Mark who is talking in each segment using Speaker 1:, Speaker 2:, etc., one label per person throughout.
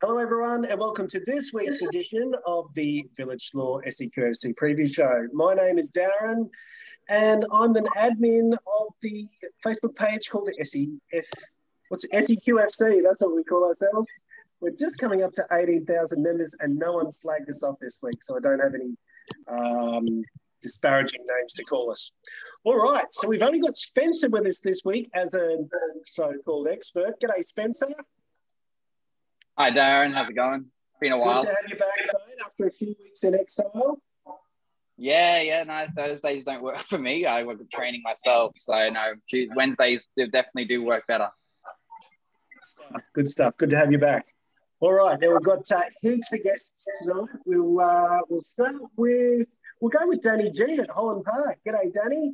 Speaker 1: Hello, everyone, and welcome to this week's edition of the Village Law SEQFC preview show. My name is Darren, and I'm the admin of the Facebook page called the SEQFC. That's what we call ourselves. We're just coming up to 18,000 members, and no one slagged us off this week, so I don't have any disparaging names to call us. All right, so we've only got Spencer with us this week as a so-called expert. G'day, Spencer.
Speaker 2: Hi, Darren. How's it going? Been a while.
Speaker 1: Good to have you back, mate, after a few weeks in exile.
Speaker 2: No, Thursdays don't work for me. I work with training myself, so no, Wednesdays definitely do work better.
Speaker 1: Good stuff. Good to have you back. All right, now we've got heaps of guests tonight. We'll start with, we'll go with Danny G at Holland Park. G'day, Danny.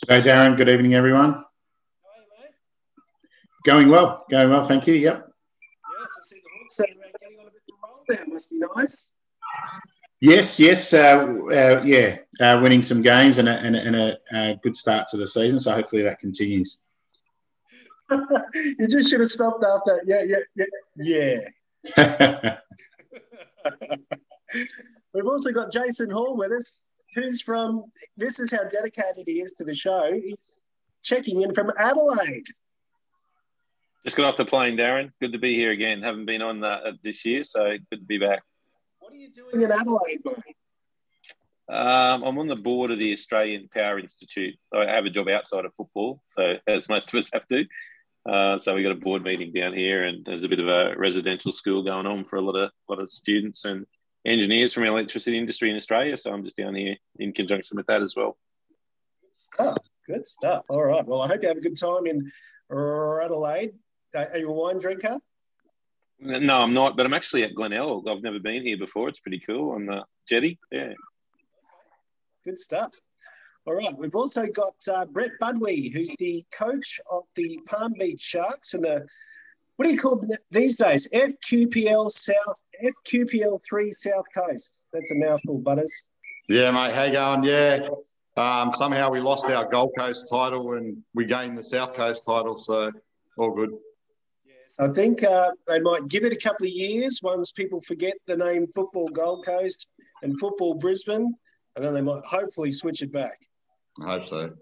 Speaker 3: G'day, Darren. Good evening, everyone.
Speaker 1: How are you, mate?
Speaker 3: Going well, thank you. Yep.
Speaker 1: Yes, I see the Hawks are getting on a bit of a roll there. Must be nice.
Speaker 3: Yes. Winning some games and a good start to the season. So hopefully that continues.
Speaker 1: You just should have stopped after. Yeah. We've also got Jason Hall with us, who's from. This is how dedicated he is to the show. He's checking in from Adelaide.
Speaker 4: Just got off the plane, Darren. Good to be here again. Haven't been on this year, so good to be back.
Speaker 1: What are you doing in Adelaide, mate?
Speaker 4: I'm on the board of the Australian Power Institute. I have a job outside of football, so as most of us have to. So we got a board meeting down here, and there's a bit of a residential school going on for a lot of students and engineers from the electricity industry in Australia. So I'm just down here in conjunction with that as well.
Speaker 1: Good stuff. All right. Well, I hope you have a good time in Adelaide. Are you a wine drinker?
Speaker 4: No, I'm not, but I'm actually at Glenelg. I've never been here before. It's pretty cool on the jetty. Yeah.
Speaker 1: Good stuff. All right. We've also got Brett Budwee, who's the coach of the Palm Beach Sharks and what do you call them these days? FQPL 3 South Coast. That's a mouthful, Butters.
Speaker 5: Yeah, mate. How you going? Yeah. Somehow we lost our Gold Coast title and we gained the South Coast title, so all good.
Speaker 1: Yes, I think they might give it a couple of years once people forget the name Football Gold Coast and Football Brisbane, and then they might hopefully switch it back.
Speaker 5: I hope so.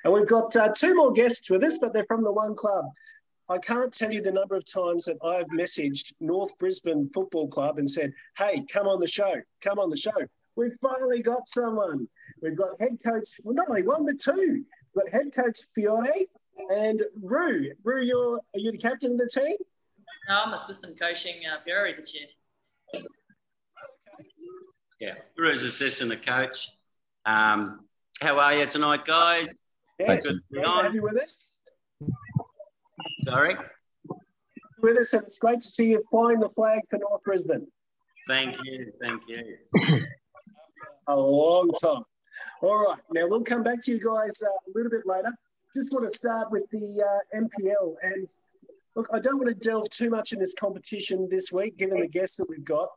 Speaker 1: And we've got two more guests with us, but they're from the one club. I can't tell you the number of times that I've messaged North Brisbane Football Club and said, hey, come on the show. We've finally got someone. We've got head coach, well, not only one, but two. We've got head coach Fiore and Rue. Rue, are you the captain of the team?
Speaker 6: No, I'm assistant coaching Fiore this year.
Speaker 1: Okay.
Speaker 7: Yeah, Rue's assistant coach. How are you tonight, guys?
Speaker 1: Yes, good to have you with us.
Speaker 7: Sorry?
Speaker 1: With us, and it's great to see you flying the flag for North Brisbane.
Speaker 7: Thank you.
Speaker 1: A long time. All right, now we'll come back to you guys a little bit later. Just want to start with the Mpl. And look, I don't want to delve too much in this competition this week, given the guests that we've got.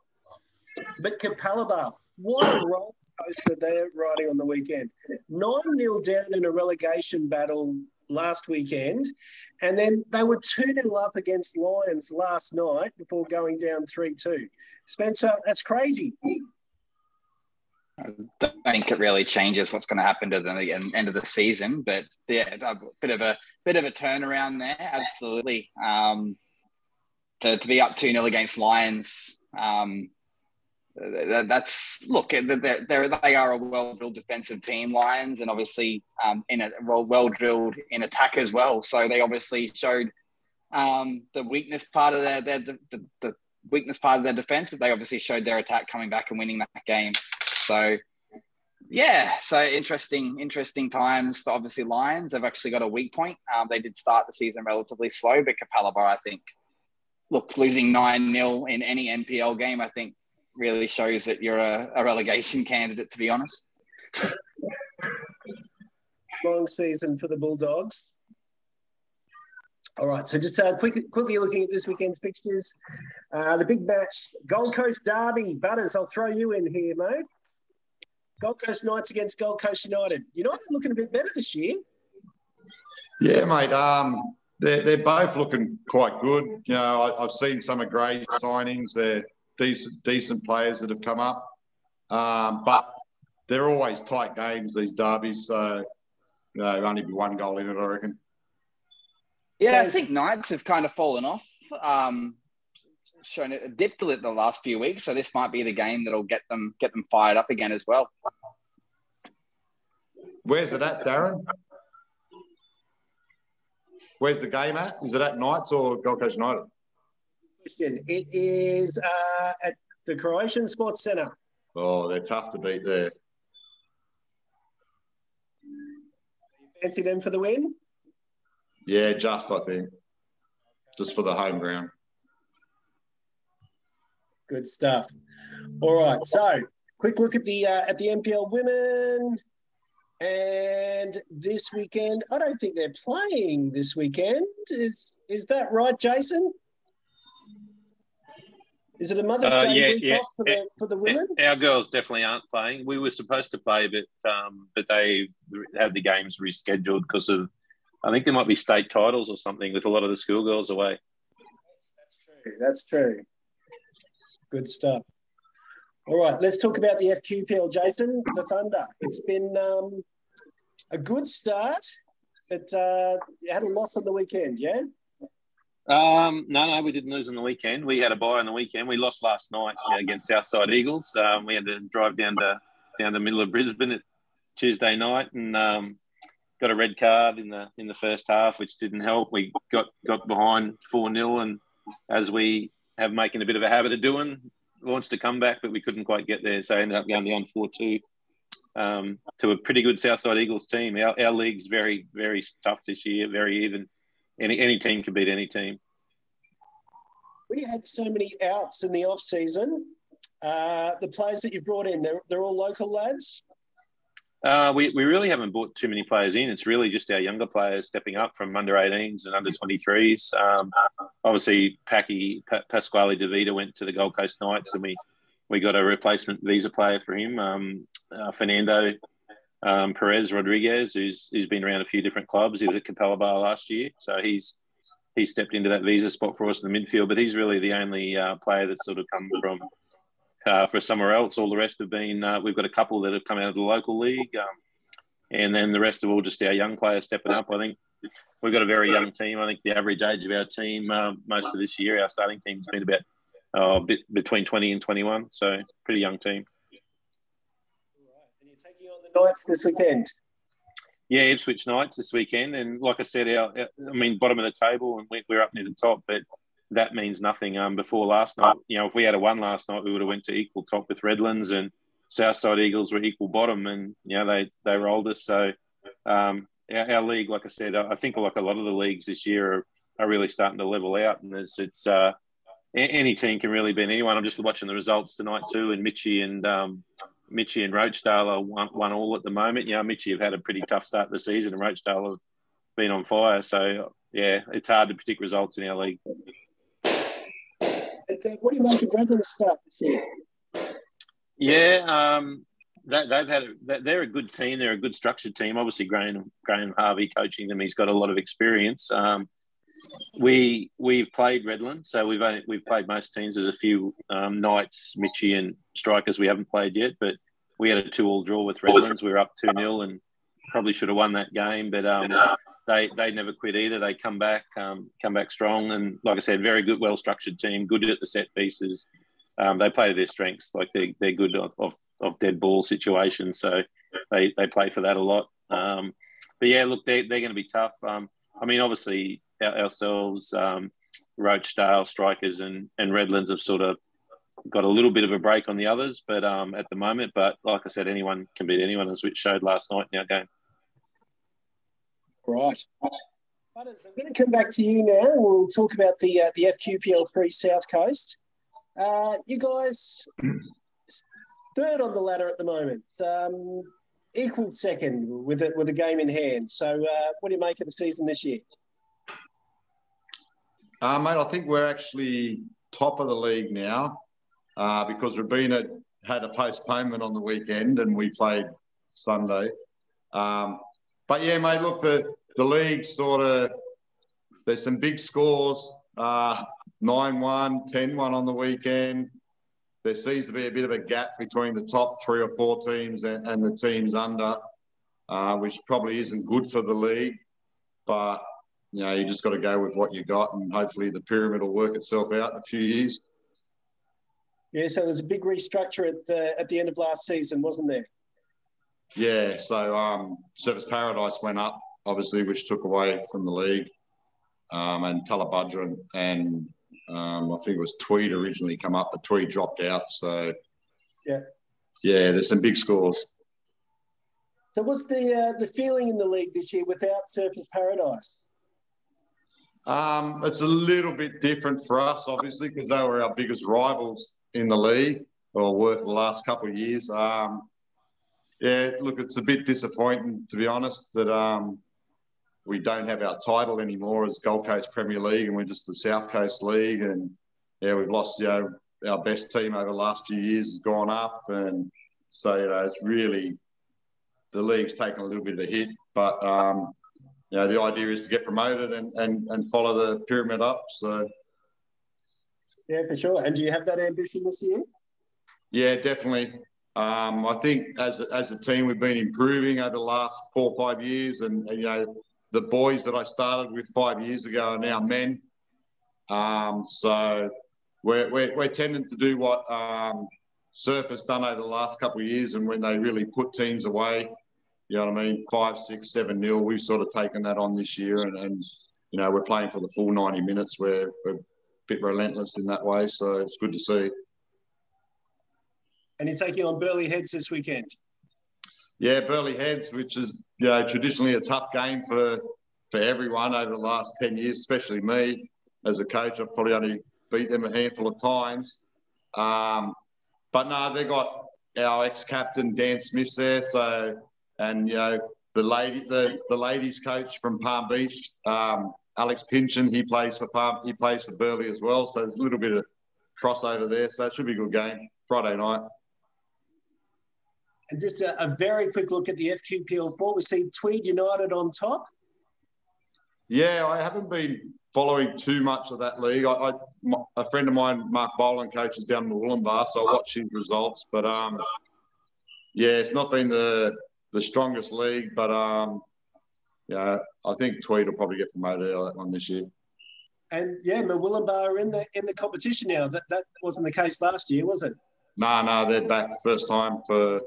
Speaker 1: But Capalaba, what a roller coaster they're riding on the weekend. 9-0 down in a relegation battle last weekend. And then they were 2-0 up against Lions last night before going down 3-2. Spencer, that's crazy.
Speaker 2: I don't think it really changes what's going to happen to them at the end of the season, but yeah, a bit of a turnaround there, absolutely. To be up 2-0 against Lions, that's look. They are a well-drilled defensive team, Lions, and obviously well-drilled in attack as well. So they obviously showed the weakness part of the weakness part of their defense, but they obviously showed their attack coming back and winning that game. So, yeah, interesting times for obviously Lions. They've actually got a weak point. They did start the season relatively slow, but Capalaba, I think, look, losing 9-0 in any NPL game, I think, really shows that you're a relegation candidate, to be honest.
Speaker 1: Long season for the Bulldogs. All right, so just quickly looking at this weekend's fixtures. The big match, Gold Coast Derby. Butters, I'll throw you in here, mate. Gold Coast Knights against Gold Coast United. United looking a bit better this year.
Speaker 5: Yeah, mate. They're both looking quite good. You know, I've seen some of Gray's signings. They're decent players that have come up. But they're always tight games, these derbies. So, there'll only be one goal in it, I reckon.
Speaker 2: Yeah, I think Knights have kind of fallen off. Shown a dip to it the last few weeks. So this might be the game that'll get them fired up again as well.
Speaker 5: Where's it at, Darren? Where's the game at? Is it at Knights or Gold Coast United?
Speaker 1: It is at the Croatian Sports Centre.
Speaker 5: Oh, they're tough to beat there.
Speaker 1: Fancy them for the win?
Speaker 5: Yeah, I think. Just for the home ground.
Speaker 1: Good stuff. All right, so quick look at the Mpl Women. And this weekend, I don't think they're playing this weekend. Is that right, Jason? Is it a Mother's Day week off for the women?
Speaker 4: Our girls definitely aren't playing. We were supposed to play, but they had the games rescheduled because of, I think there might be state titles or something with a lot of the schoolgirls away.
Speaker 1: That's true. Good stuff. All right, let's talk about the FQPL, Jason. The Thunder. It's been a good start, but you had a loss on the weekend, yeah?
Speaker 4: No, we didn't lose on the weekend. We had a bye on the weekend. We lost last night against Southside Eagles. We had to drive down the middle of Brisbane at Tuesday night and got a red card in the first half, which didn't help. We got behind 4-0, and as we have making a bit of a habit of doing, launched a comeback, but we couldn't quite get there. So I ended up going down 4-2 to a pretty good Southside Eagles team. Our league's very, very tough this year, very even. Any team can beat any team.
Speaker 1: When you had so many outs in the off season, the players that you brought in, they're all local lads?
Speaker 4: We really haven't brought too many players in. It's really just our younger players stepping up from under 18s and under 23s. Obviously, Pasquale DeVita went to the Gold Coast Knights, and we got a replacement visa player for him, Fernando Perez Rodriguez, who's been around a few different clubs. He was at Capella Bar last year, so he stepped into that visa spot for us in the midfield. But he's really the only player that's sort of come from for somewhere else. All the rest have been, we've got a couple that have come out of the local league, and then the rest of all just our young players stepping up. I think we've got a very young team. I think the average age of our team most of this year, our starting team's been about between 20 and 21, so pretty young team.
Speaker 1: And you're taking on the Knights this weekend?
Speaker 4: Yeah, Ipswich Knights this weekend. And like I said, bottom of the table, and we're up near the top, but that means nothing. Before last night, if we had a won last night, we would have went to equal top with Redlands, and Southside Eagles were equal bottom, and they rolled us. So our league, like I said, I think like a lot of the leagues this year are really starting to level out, and it's any team can really beat anyone. I'm just watching the results tonight too, and Mitchie and Rochdale are one all at the moment. Mitchie have had a pretty tough start to the season, and Rochdale have been on fire. So yeah, it's hard to predict results in our league.
Speaker 1: What do you make of Redlands start this year?
Speaker 4: Yeah, they're a good team. They're a good structured team. Obviously, Graham Harvey coaching them. He's got a lot of experience. We've played Redlands, so we've played most teams. There's a few Knights, Mitchie, and strikers we haven't played yet. But we had a 2-2 draw with Redlands. We were up 2-0 and probably should have won that game. But they never quit either. They come back strong, and like I said, very good, well structured team. Good at the set pieces. They play to their strengths. Like they're good of dead ball situations, so they play for that a lot. But yeah, look, they're going to be tough. Obviously ourselves, Rochdale, Strikers, and Redlands have sort of got a little bit of a break on the others, but at the moment. But like I said, anyone can beat anyone, as we showed last night in our game.
Speaker 1: Right. Butters, I'm going to come back to you now. We'll talk about the FQPL 3 South Coast. You guys, third on the ladder at the moment, equal second with a game in hand. So what do you make of the season this year?
Speaker 5: Mate, I think we're actually top of the league now because Rabina had a postponement on the weekend and we played Sunday. But yeah, mate, look, the league sort of there's some big scores, 9-1, 10-1 on the weekend. There seems to be a bit of a gap between the top 3 or 4 teams and the teams under, which probably isn't good for the league. But, you know, you just got to go with what you got, and hopefully the pyramid will work itself out in a few years.
Speaker 1: Yeah, so there was a big restructure at the end of last season, wasn't there?
Speaker 5: Yeah, so Surfers Paradise went up, obviously, which took away from the league. And Tullabudra and I think it was Tweed originally come up, but Tweed dropped out. So, yeah, there's some big scores.
Speaker 1: So what's the feeling in the league this year without Surfers Paradise?
Speaker 5: It's a little bit different for us, obviously, because they were our biggest rivals in the league, or were for the last couple of years. Yeah, look, it's a bit disappointing, to be honest, that we don't have our title anymore as Gold Coast Premier League, and we're just the South Coast League. And, yeah, we've lost, you know, our best team over the last few years has gone up. And so, you know, it's really, the league's taken a little bit of a hit. But, you know, the idea is to get promoted and follow the pyramid up. So,
Speaker 1: yeah, for sure. And do you have that ambition this year?
Speaker 5: Yeah, definitely. I think as a team, we've been improving over the last 4 or 5 years. And you know, the boys that I started with 5 years ago are now men. So we're tending to do what Surf has done over the last couple of years. And when they really put teams away, you know what I mean, 5, 6, 7-0, we've sort of taken that on this year. And you know, we're playing for the full 90 minutes. We're a bit relentless in that way. So it's good to see.
Speaker 1: And you're taking on Burleigh Heads this weekend.
Speaker 5: Yeah, Burleigh Heads, which is, you know, traditionally a tough game for everyone over the last 10 years, especially me as a coach. I've probably only beat them a handful of times. But no, they got our ex-captain Dan Smith there. So, and you know, the ladies coach from Palm Beach, Alex Pynchon, he plays for Burleigh as well. So there's a little bit of crossover there. So it should be a good game Friday night.
Speaker 1: And just a very quick look at the FQPL4. We see Tweed United on top.
Speaker 5: Yeah, I haven't been following too much of that league. A friend of mine, Mark Boland, coaches down in Wollongbar, so I watch his results. But, yeah, it's not been the strongest league. But, yeah, I think Tweed will probably get promoted out of that one this year. And, yeah,
Speaker 1: Wollongbar are in the competition now. That wasn't the case last year, was it?
Speaker 5: No, they're back first time for...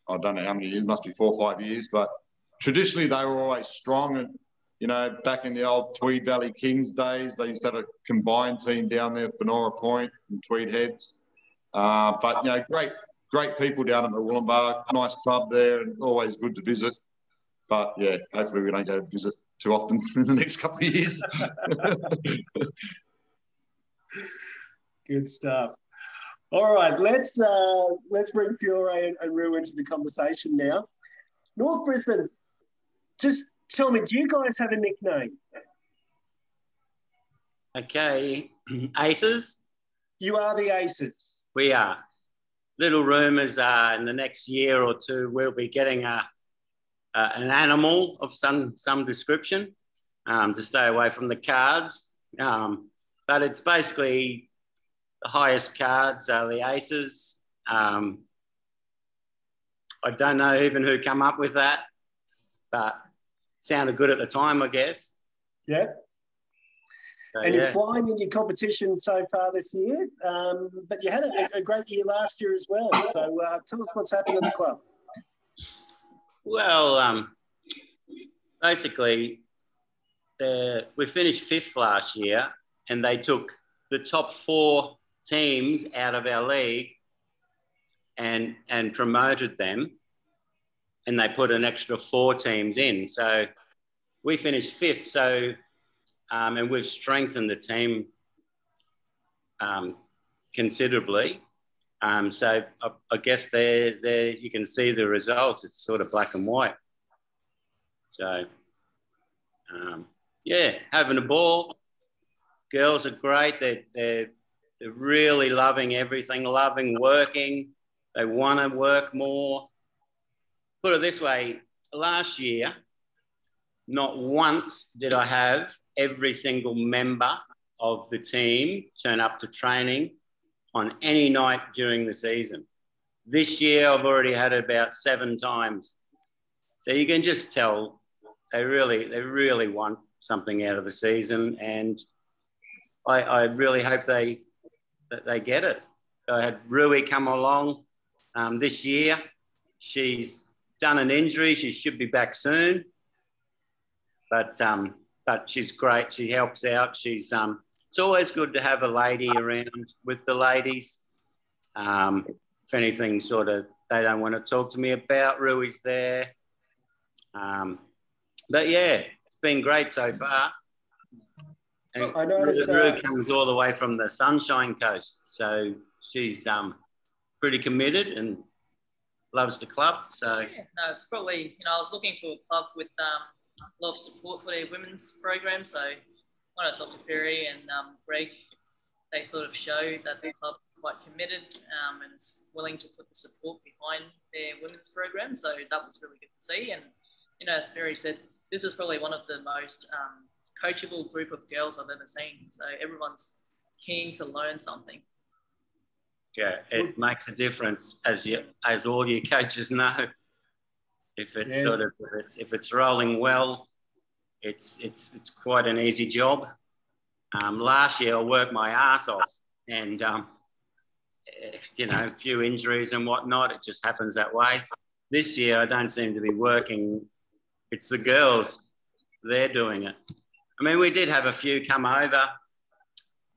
Speaker 5: I don't know how many years, must be 4 or 5 years, but traditionally they were always strong. And, you know, back in the old Tweed Valley Kings days, they used to have a combined team down there at Benora Point and Tweed Heads. But, you know, great people down at the Wollongbar, nice club there and always good to visit. But, yeah, hopefully we don't go visit too often in the next couple of years.
Speaker 1: Good stuff. All right, let's bring Fiore and Rue into the conversation now. North Brisbane, just tell me, do you guys have a nickname?
Speaker 7: Okay, Aces.
Speaker 1: You are the Aces.
Speaker 7: We are. Little rumours in the next year or two we'll be getting an animal of some description to stay away from the cards. But it's basically... the highest cards are the Aces. I don't know even who come up with that, but sounded good at the time, I guess.
Speaker 1: Yeah.
Speaker 7: So,
Speaker 1: and you're flying in your competition so far this year, but you had a great year last year as well. So tell us what's happened at the club.
Speaker 7: Well, basically, we finished 5th last year, and they took the top 4 teams out of our league and promoted them, and they put an extra 4 teams in. So we finished 5th. So and we've strengthened the team considerably. So I guess there you can see the results. It's sort of black and white. So yeah, having a ball. Girls are great. They're really loving everything, loving working. They want to work more. Put it this way, last year, not once did I have every single member of the team turn up to training on any night during the season. This year, I've already had it about 7 times. So you can just tell they really want something out of the season, and I really hope that they get it. I had Rue come along this year. She's done an injury. She should be back soon, but she's great. She helps out. She's it's always good to have a lady around with the ladies. If anything sort of they don't want to talk to me about, Rui's there. But yeah, it's been great so far. And
Speaker 1: I noticed
Speaker 7: Rue comes all the way from the Sunshine Coast, so she's pretty committed and loves the club. So
Speaker 6: yeah, no, it's probably, I was looking for a club with a lot of support for their women's program. So when I talked to Fiore and Greg, they sort of show that the club's quite committed and is willing to put the support behind their women's program. So that was really good to see. And as Fiore said, this is probably one of the most coachable group of girls I've ever seen. So everyone's keen to learn something.
Speaker 7: Yeah, it makes a difference, as all you coaches know. If it's if it's rolling well, it's quite an easy job. Last year I worked my ass off, and a few injuries and whatnot. It just happens that way. This year I don't seem to be working. It's the girls; they're doing it. I mean, we did have a few come over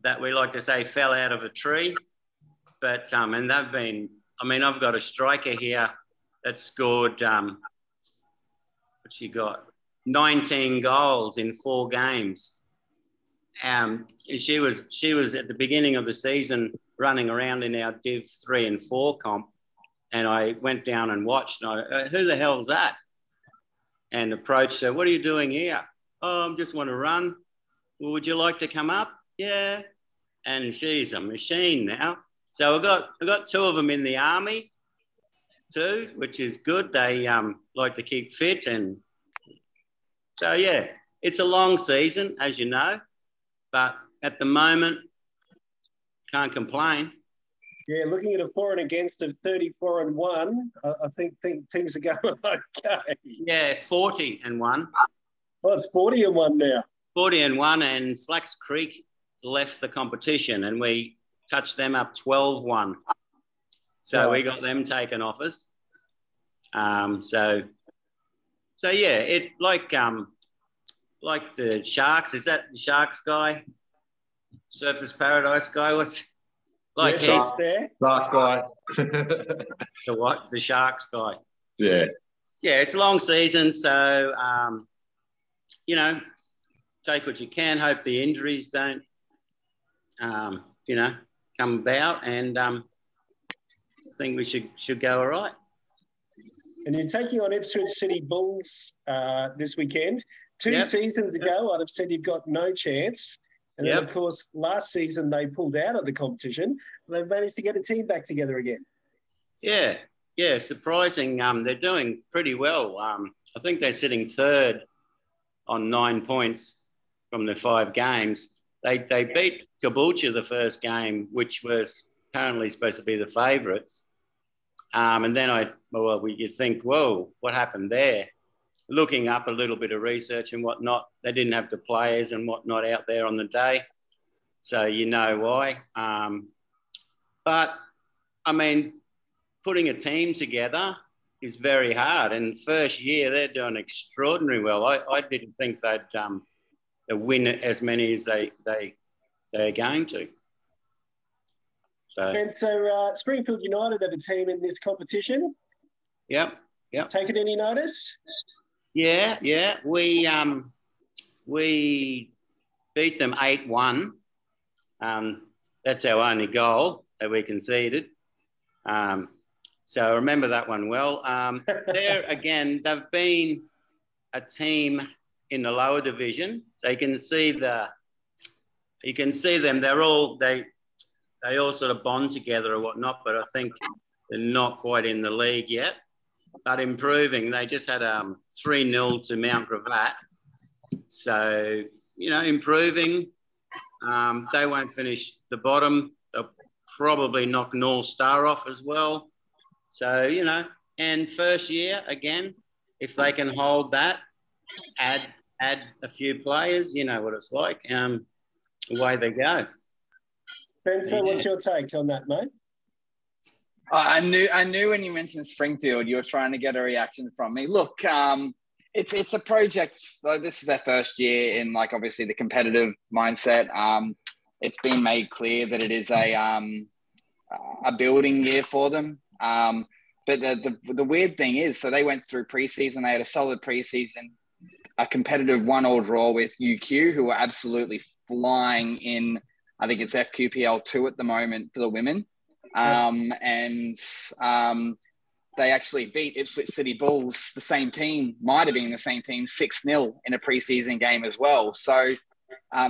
Speaker 7: that we like to say fell out of a tree. But, and they've been, I've got a striker here that scored, what she got? 19 goals in 4 games. She was at the beginning of the season running around in our Div 3 and 4 comp. And I went down and watched, and who the hell's that? And approached her, what are you doing here? Oh, I just want to run. Well, would you like to come up? Yeah. And she's a machine now. So I got 2 of them in the army too, which is good. They like to keep fit, and so yeah, it's a long season, as you know, but at the moment, can't complain.
Speaker 1: Yeah, looking at a for and against of 34-1, I think things are going okay.
Speaker 7: Yeah, 40-1.
Speaker 1: Oh, it's 40-1 now.
Speaker 7: 40-1, and Slacks Creek left the competition, and we touched them up 12-1. So we got them taken off us. So yeah, it like the Sharks. Is that the Sharks guy? Surfers Paradise guy? What's like
Speaker 1: Sharks there?
Speaker 5: Sharks guy.
Speaker 7: The what? The Sharks guy.
Speaker 5: Yeah.
Speaker 7: Yeah, it's a long season, so take what you can. Hope the injuries don't come about, and I think we should go all right.
Speaker 1: And you're taking on Ipswich City Bulls this weekend. 2 seasons ago, I'd have said you've got no chance. And then, of course, last season they pulled out of the competition. They've managed to get a team back together again.
Speaker 7: Yeah, surprising. They're doing pretty well. I think they're sitting 3rd on 9 points from the 5 games. They beat Caboolture the first game, which was apparently supposed to be the favourites. And then you think, whoa, what happened there? Looking up a little bit of research and whatnot, they didn't have the players and whatnot out there on the day. So you know why. But, putting a team together is very hard. And first year, they're doing extraordinarily well. I didn't think they'd win as many as they're going to. So,
Speaker 1: Spencer, Springfield United have a team in this competition.
Speaker 7: Yep.
Speaker 1: Taken any notice?
Speaker 7: Yeah. We beat them 8-1. That's our only goal that we conceded. So I remember that one well. There again, they've been a team in the lower division. So you can see them. They all sort of bond together or whatnot, but I think they're not quite in the league yet, but improving. They just had 3-0 to Mount Gravatt. So improving. They won't finish the bottom. They'll probably knock North Star off as well. So, and first year, again, if they can hold that, add a few players, you know what it's like. Away they go.
Speaker 1: Spencer, what's your take on that, mate?
Speaker 2: I knew when you mentioned Springfield, you were trying to get a reaction from me. Look, it's a project. So this is their first year in, obviously the competitive mindset. It's been made clear that it is a building year for them. But the weird thing is, so they went through preseason. They had a solid preseason, a competitive 1-1 draw with UQ, who are absolutely flying in. I think it's FQPL 2 at the moment for the women. They actually beat Ipswich City Bulls, the same team, might have been the same team, 6-0 in a preseason game as well. So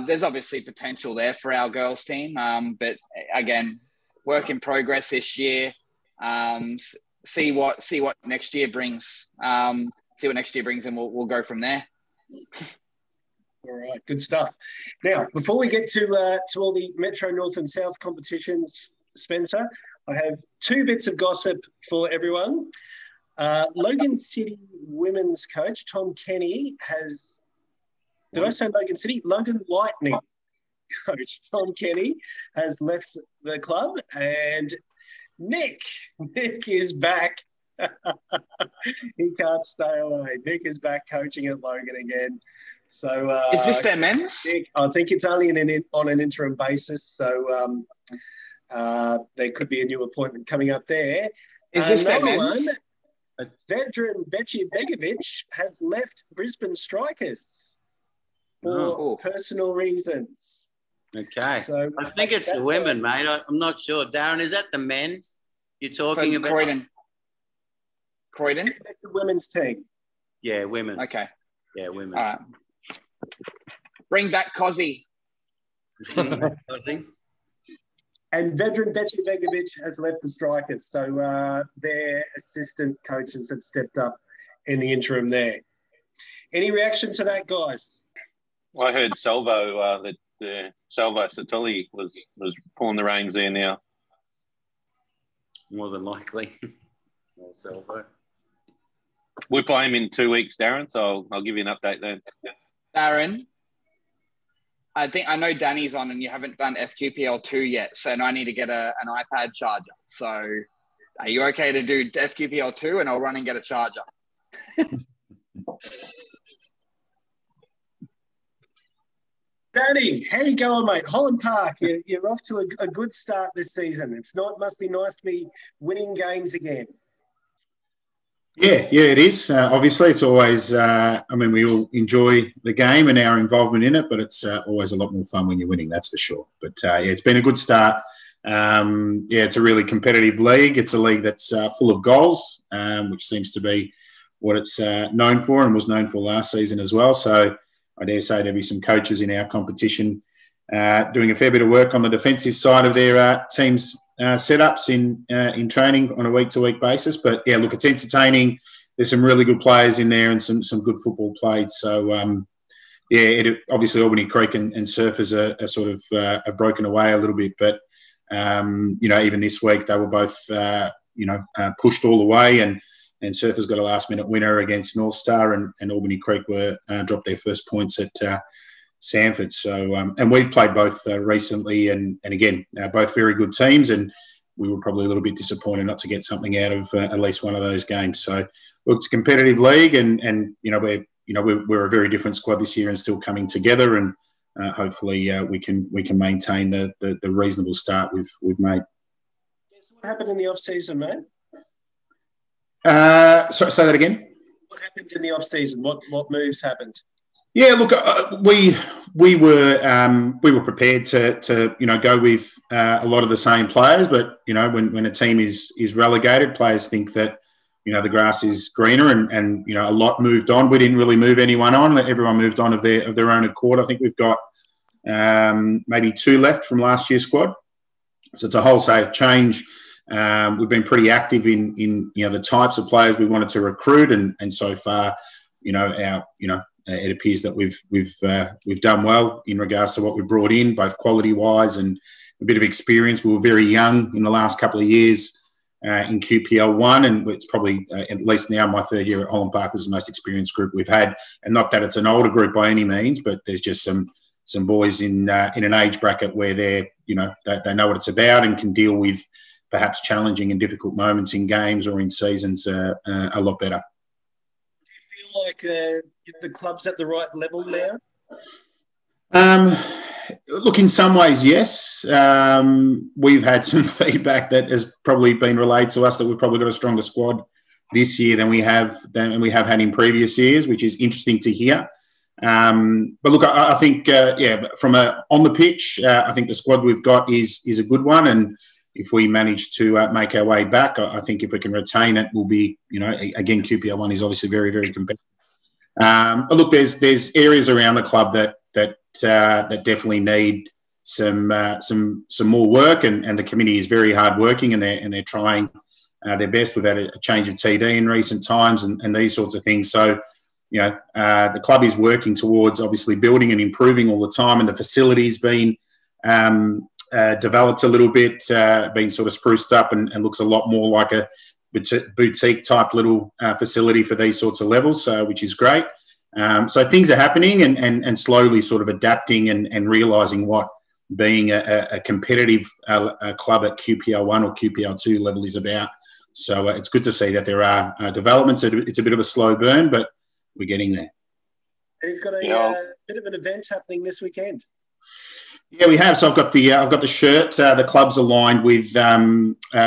Speaker 2: there's obviously potential there for our girls team. But again, work in progress this year. See what next year brings. And we'll go from there.
Speaker 1: All right, good stuff. Now, before we get to all the Metro North and South competitions, Spencer, I have 2 bits of gossip for everyone. Logan City women's coach, Tom Kenny, has... Did I say Logan City? Logan Lightning coach, Tom Kenny, has left the club, and Nick is back. He can't stay away. Nick is back coaching at Logan again. So
Speaker 2: is this their men's?
Speaker 1: Nick, I think it's only on an interim basis. So there could be a new appointment coming up there.
Speaker 2: Is this their men's?
Speaker 1: One, Vedran Begovic has left Brisbane Strikers for personal reasons.
Speaker 7: Okay.
Speaker 1: So
Speaker 7: I think it's the women, mate. I'm not sure. Darren, is that the men you're talking about?
Speaker 2: Croydon?
Speaker 1: That's the women's team.
Speaker 7: Yeah, women.
Speaker 2: Okay.
Speaker 7: Yeah, women.
Speaker 2: All right. Bring back Cozzy.
Speaker 7: Cozzy.
Speaker 1: And Vedran Begovic has left the Strikers. So their assistant coaches have stepped up in the interim there. Any reaction to that, guys?
Speaker 4: I heard Salvo, that Salvo Satulli was pulling the reins there now.
Speaker 7: More than likely. More Salvo.
Speaker 4: We play him in 2 weeks, Darren, so I'll give you an update then.
Speaker 2: Darren, I know Danny's on and you haven't done FQPL 2 yet, so I need to get an iPad charger. So are you okay to do FQPL 2 and I'll run and get a charger?
Speaker 1: Danny, how you going, mate? Holland Park, you're off to a good start this season. Must be nice to be winning games again.
Speaker 3: Yeah, it is. Obviously, it's always, we all enjoy the game and our involvement in it, but it's always a lot more fun when you're winning, that's for sure. But, it's been a good start. It's a really competitive league. It's a league that's full of goals, which seems to be what it's known for and was known for last season as well. So I dare say there'll be some coaches in our competition doing a fair bit of work on the defensive side of their teams' setups in training on a week-to-week basis. But, yeah, look, it's entertaining. There's some really good players in there and some good football played. So, obviously Albany Creek and Surfers are sort of have broken away a little bit. But, even this week they were both, pushed all the way and Surfers got a last-minute winner against North Star and Albany Creek dropped their first points at Sanford. So, and we've played both recently and again, both very good teams, and we were probably a little bit disappointed not to get something out of at least one of those games. So, look, it's a competitive league and we're a very different squad this year and still coming together, and hopefully we can maintain the reasonable start we've made.
Speaker 1: So what happened in the off-season, mate?
Speaker 3: Sorry, say that again.
Speaker 1: What happened in the off-season? What moves happened?
Speaker 3: Yeah, look, we were prepared to go with a lot of the same players, but when a team is relegated, players think that the grass is greener, and a lot moved on. We didn't really move anyone on; everyone moved on of their own accord. I think we've got maybe 2 left from last year's squad, so it's a wholesale change. We've been pretty active in the types of players we wanted to recruit, and so far, it appears that we've done well in regards to what we brought in, both quality wise and a bit of experience. We were very young in the last couple of years in QPL 1, and it's probably at least now my third year at Holland Park is the most experienced group we've had. And not that it's an older group by any means, but there's just some boys in an age bracket where they know what it's about and can deal with perhaps challenging and difficult moments in games or in seasons a lot better.
Speaker 1: Do you feel like the club's at the right level now?
Speaker 3: Look, in some ways, yes. We've had some feedback that has probably been relayed to us that we've probably got a stronger squad this year than we have had in previous years, which is interesting to hear. But look, I think, from on the pitch, I think the squad we've got is a good one. And if we manage to make our way back, I think if we can retain it, we'll be, again, QPR 1 is obviously very, very competitive. But look, there's areas around the club that definitely need some more work, and the committee is very hard working, and they're trying their best. We've had a change of TD in recent times, and these sorts of things. So, the club is working towards obviously building and improving all the time, and the facilities being developed a little bit, being sort of spruced up, and looks a lot more like a boutique type little facility for these sorts of levels, which is great. So things are happening and slowly sort of adapting and realising what being a competitive club at QPR 1 or QPR 2 level is about. So it's good to see that there are developments. It's a bit of a slow burn, but we're getting there.
Speaker 1: And you've got a bit of an event happening this weekend.
Speaker 3: Yeah, we have. So I've got the shirt. The club's aligned with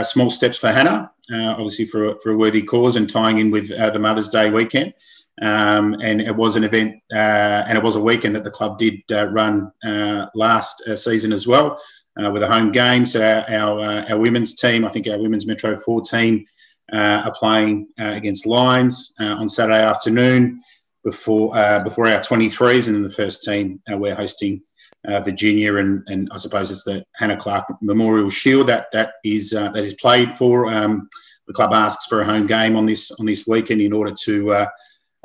Speaker 3: Small Steps for Hannah, obviously for a worthy cause, and tying in with the Mother's Day weekend. And it was an event, and it was a weekend that the club did run last season as well, with a home game. So our women's team, I think our women's Metro 4 team, are playing against Lions on Saturday afternoon before our 23s, and then the first team we're hosting Virginia, and I suppose it's the Hannah Clark Memorial Shield that is played for. The club asks for a home game on this weekend in order to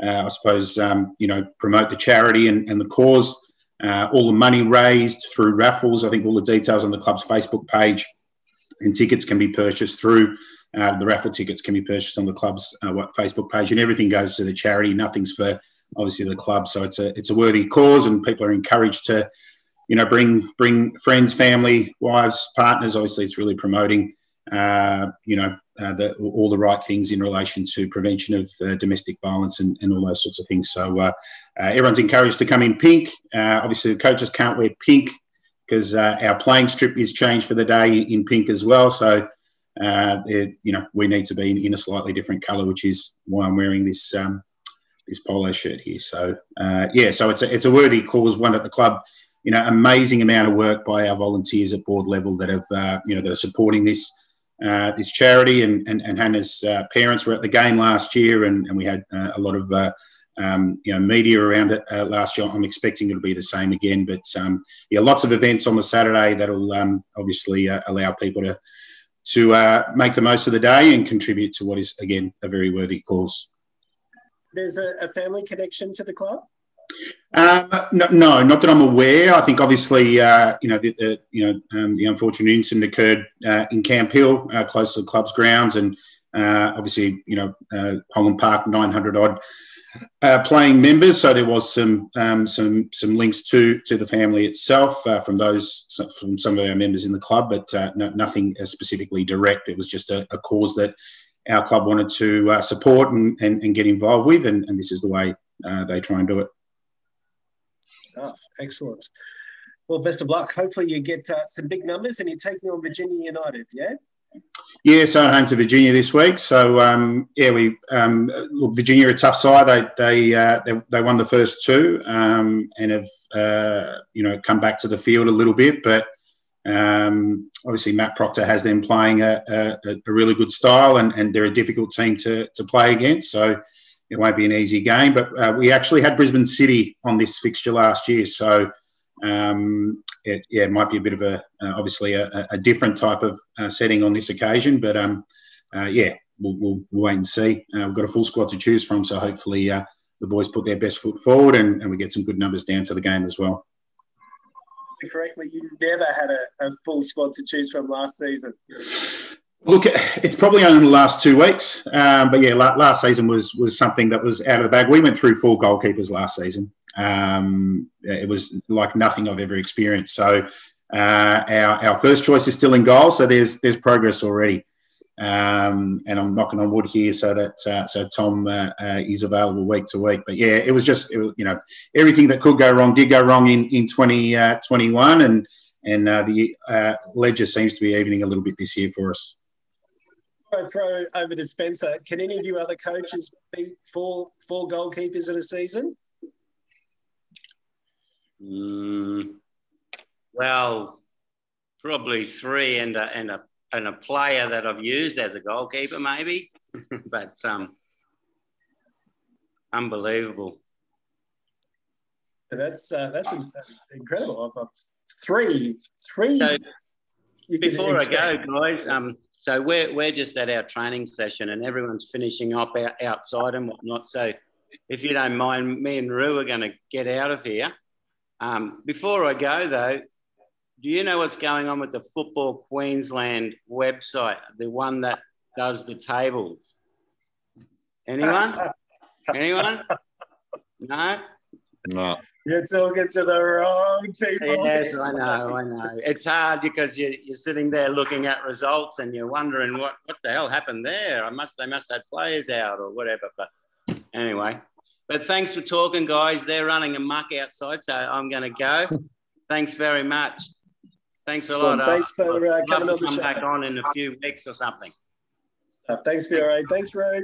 Speaker 3: I suppose, promote the charity and the cause. All the money raised through raffles, I think all the details on the club's Facebook page, and tickets can be purchased through, the raffle tickets can be purchased on the club's Facebook page, and everything goes to the charity. Nothing's for, obviously, the club. So it's a worthy cause, and people are encouraged to, bring friends, family, wives, partners. Obviously, it's really promoting, all the right things in relation to prevention of domestic violence and all those sorts of things. So everyone's encouraged to come in pink. Obviously, the coaches can't wear pink because our playing strip is changed for the day in pink as well. So, we need to be in a slightly different colour, which is why I'm wearing this polo shirt here. So, so it's a worthy cause, one at the club. Amazing amount of work by our volunteers at board level that have, that are supporting this charity, and Hannah's parents were at the game last year, and we had a lot of media around it last year. I'm expecting it'll be the same again, but lots of events on the Saturday that'll obviously allow people to make the most of the day and contribute to what is, again, a very worthy cause.
Speaker 1: There's a family connection to the club?
Speaker 3: No, not that I'm aware. I think obviously, the unfortunate incident occurred in Camp Hill, close to the club's grounds, and obviously, Holland Park 900 odd playing members. So there was some links to the family itself from some of our members in the club, but nothing specifically direct. It was just a cause that our club wanted to support and get involved with, and this is the way they try and do it.
Speaker 1: Oh, excellent. Well, best of luck. Hopefully you get some big numbers and you're taking on Virginia United, yeah?
Speaker 3: Yeah, so at home to Virginia this week. So, look, Virginia are a tough side. They won the first two and have, come back to the field a little bit. But obviously Matt Proctor has them playing a really good style, and they're a difficult team to play against. So, it won't be an easy game, but we actually had Brisbane City on this fixture last year, so it might be a bit of obviously a different type of setting on this occasion, but we'll wait and see. We've got a full squad to choose from, so hopefully the the boys put their best foot forward and we get some good numbers down to the game as well.
Speaker 1: Correctly, you never had a full squad to choose from last season.
Speaker 3: Look, it's probably only the last 2 weeks, but yeah, last season was something that was out of the bag. We went through 4 goalkeepers last season. It was like nothing I've ever experienced. So our first choice is still in goal, so there's progress already. And I'm knocking on wood here so that so Tom is available week to week. But yeah, it was everything that could go wrong did go wrong in 2021, and the ledger seems to be evening a little bit this year for us.
Speaker 1: I'll throw over to Spencer. Can any of you other coaches beat four goalkeepers in a season?
Speaker 7: Well, probably 3 and a player that I've used as a goalkeeper, maybe. But unbelievable.
Speaker 1: That's incredible. 3.
Speaker 7: So, before I go, guys, so we're just at our training session and everyone's finishing up outside and whatnot. So if you don't mind, me and Rue are going to get out of here. Before I go, though, do you know what's going on with the Football Queensland website, the one that does the tables? Anyone? Anyone? No?
Speaker 5: No.
Speaker 1: You're talking to the wrong people.
Speaker 7: Yes, I know. It's hard because you're sitting there looking at results and you're wondering what the hell happened there. They must have players out or whatever. But anyway, but thanks for talking, guys. They're running amok outside, so I'm going to go. Thanks very much. Thanks a lot.
Speaker 1: Well, thanks for coming on the show.
Speaker 7: Come back on in a few weeks or something.
Speaker 1: Thanks, Fiore. Thanks, Rue.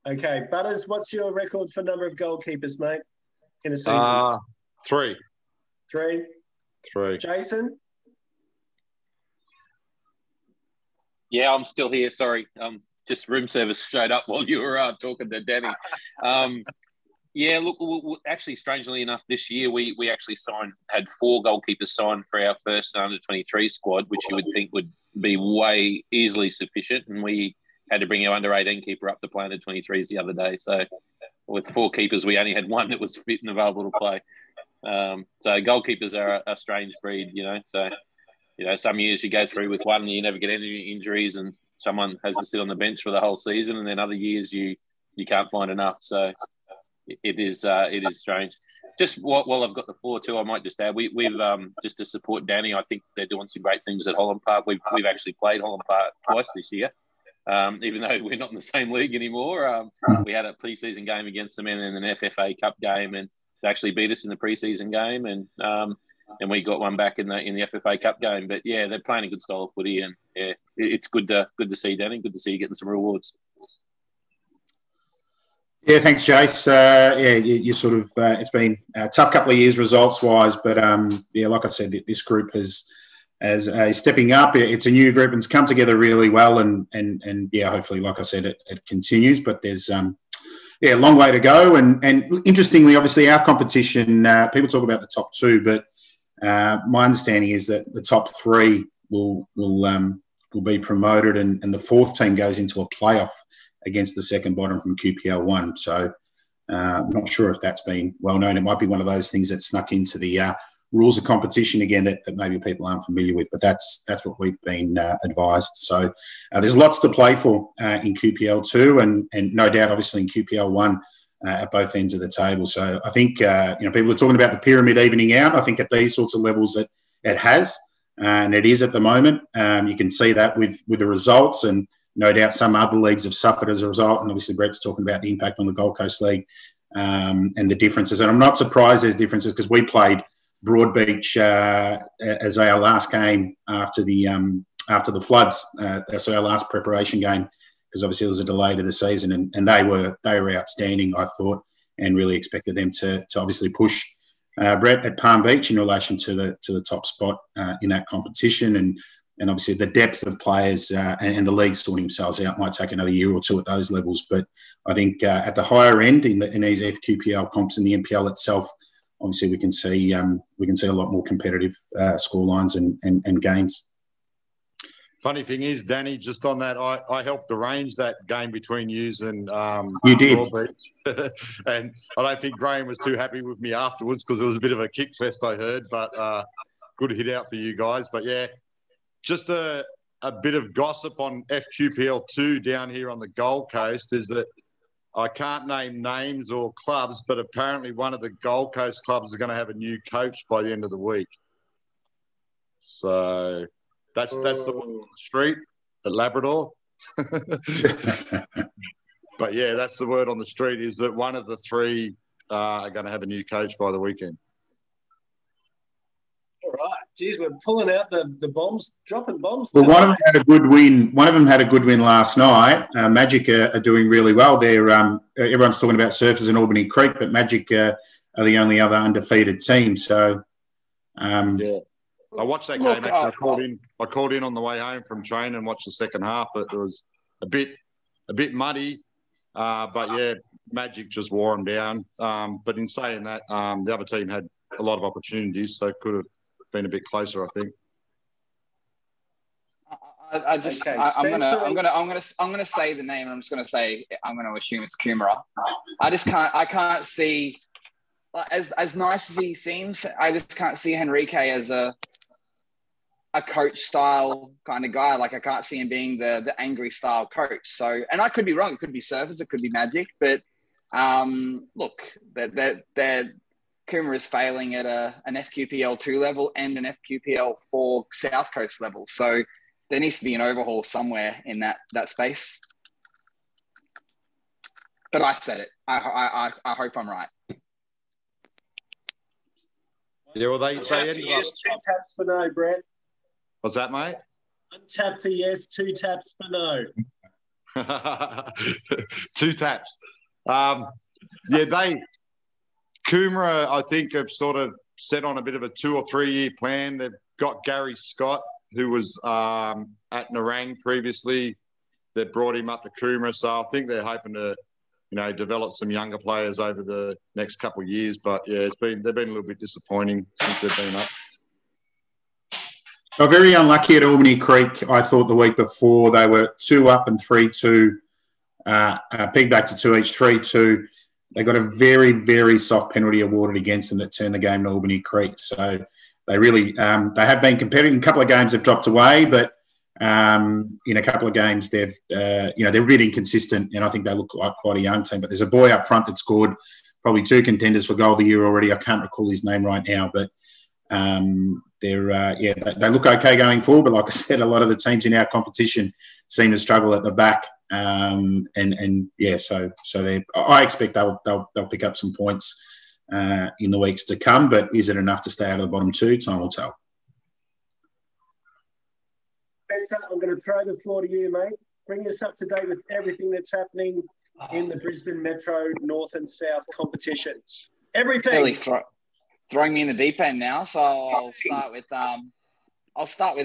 Speaker 1: Okay, Butters, what's your record for number of goalkeepers, mate, in a season?
Speaker 5: 3.
Speaker 1: 3?
Speaker 5: 3.
Speaker 1: Jason?
Speaker 4: Yeah, I'm still here. Sorry. Just room service showed up while you were talking to Danny. Yeah, look, actually, strangely enough, this year we actually had 4 goalkeepers signed for our first under-23 squad, which you would think would be way easily sufficient. And we had to bring our under-18 keeper up to play under-23s the other day. So with 4 keepers, we only had 1 that was fit and available to play. So goalkeepers are a strange breed, So, some years you go through with 1 and you never get any injuries and someone has to sit on the bench for the whole season. And then other years you can't find enough. So it is strange. Just while I've got the floor too, I might just add, we've just to support Danny, I think they're doing some great things at Holland Park. We've actually played Holland Park twice this year. Even though we're not in the same league anymore. We had a pre-season game against them and then an FFA Cup game, and they actually beat us in the pre-season game, and we got one back in the FFA Cup game. But yeah, they're playing a good style of footy, and yeah, it's good to see Danny. Good to see you getting some rewards.
Speaker 3: Yeah, thanks, Jace. You sort of it's been a tough couple of years results-wise, but like I said, this group is stepping up. It's a new group and it's come together really well, and yeah, hopefully, like I said, it continues. But there's a long way to go. And interestingly, obviously, our competition, people talk about the top 2, but my understanding is that the top 3 will be promoted, and the 4th team goes into a playoff against the second bottom from QPL 1. So I'm not sure if that's been well known. It might be one of those things that snuck into the rules of competition again that maybe people aren't familiar with, but that's what we've been advised. So there's lots to play for in QPL 2 and no doubt obviously in QPL 1 at both ends of the table. So I think people are talking about the pyramid evening out. I think at these sorts of levels it has, and it is at the moment. You can see that with the results, and no doubt some other leagues have suffered as a result. And obviously Brett's talking about the impact on the Gold Coast League and the differences. And I'm not surprised there's differences because we played Broadbeach as our last game after the floods. So our last preparation game, because obviously there was a delay to the season, and they were outstanding, I thought, and really expected them to obviously push Brett at Palm Beach in relation to the top spot in that competition. And obviously the depth of players and the league sorting themselves out might take another year or 2 at those levels. But I think at the higher end in these FQPL comps and the MPL itself, obviously we can see a lot more competitive score lines and games.
Speaker 5: Funny thing is, Danny, just on that, I helped arrange that game between yous and
Speaker 3: you did.
Speaker 5: Broadbeach. And I don't think Graham was too happy with me afterwards because it was a bit of a kick fest, I heard. But good hit out for you guys. But, yeah, just a bit of gossip on FQPL 2 down here on the Gold Coast is that I can't name names or clubs, but apparently one of the Gold Coast clubs is going to have a new coach by the end of the week. So that's the one on the street at Labrador. But, yeah, that's the word on the street is that one of the three are going to have a new coach by the weekend.
Speaker 1: All right. Geez, we're pulling out the bombs, dropping bombs.
Speaker 3: Well, one of them had a good win. One of them had a good win last night. Magic are doing really well. They're everyone's talking about Surfers and Albany Creek, but Magic are the only other undefeated team. So,
Speaker 5: yeah. I watched that game. Actually, I called in on the way home from training and watched the second half. It was a bit muddy, but yeah, Magic just wore them down. But in saying that, the other team had a lot of opportunities, so it could have been a bit closer, I think.
Speaker 2: I'm gonna say the name. I'm gonna assume it's Kumara. I can't see, as nice as he seems, I just can't see Henrique as a coach style kind of guy. Like I can't see him being the angry style coach. So, and I could be wrong. It could be Surfers, it could be Magic, but look, that Kumara is failing at an FQPL 2 level and an FQPL 4 South Coast level. So there needs to be an overhaul somewhere in that space. But I said it. I hope I'm right.
Speaker 5: Yeah, well, they ended up...
Speaker 1: 2 taps for no, Brett.
Speaker 5: What's that, mate?
Speaker 1: 1 tap for yes, 2 taps for no.
Speaker 5: 2 taps. Kumara, I think, have sort of set on a bit of a 2 or 3 year plan. They've got Gary Scott, who was at Nerang previously. They brought him up to Kumara, so I think they're hoping to, develop some younger players over the next couple of years. But yeah, they've been a little bit disappointing since they've been up.
Speaker 3: They're very unlucky at Albany Creek. I thought the week before they were 2 up and 3-2, pegged back to 2 each, 3-2. They got a very, very soft penalty awarded against them that turned the game to Albany Creek. So they really they have been competitive. In a couple of games they've dropped away, but in a couple of games they've they're a bit inconsistent, and I think they look like quite a young team. But there's a boy up front that scored probably 2 contenders for goal of the year already. I can't recall his name right now, but they look okay going forward. But like I said, a lot of the teams in our competition seem to struggle at the back. So I expect they'll pick up some points in the weeks to come. But is it enough to stay out of the bottom 2? Time will tell.
Speaker 1: Spencer, I'm going to throw the floor to you, mate. Bring us up to date with everything that's happening in the Brisbane Metro North and South competitions. Everything.
Speaker 2: Really throwing me in the deep end now. So I'll start with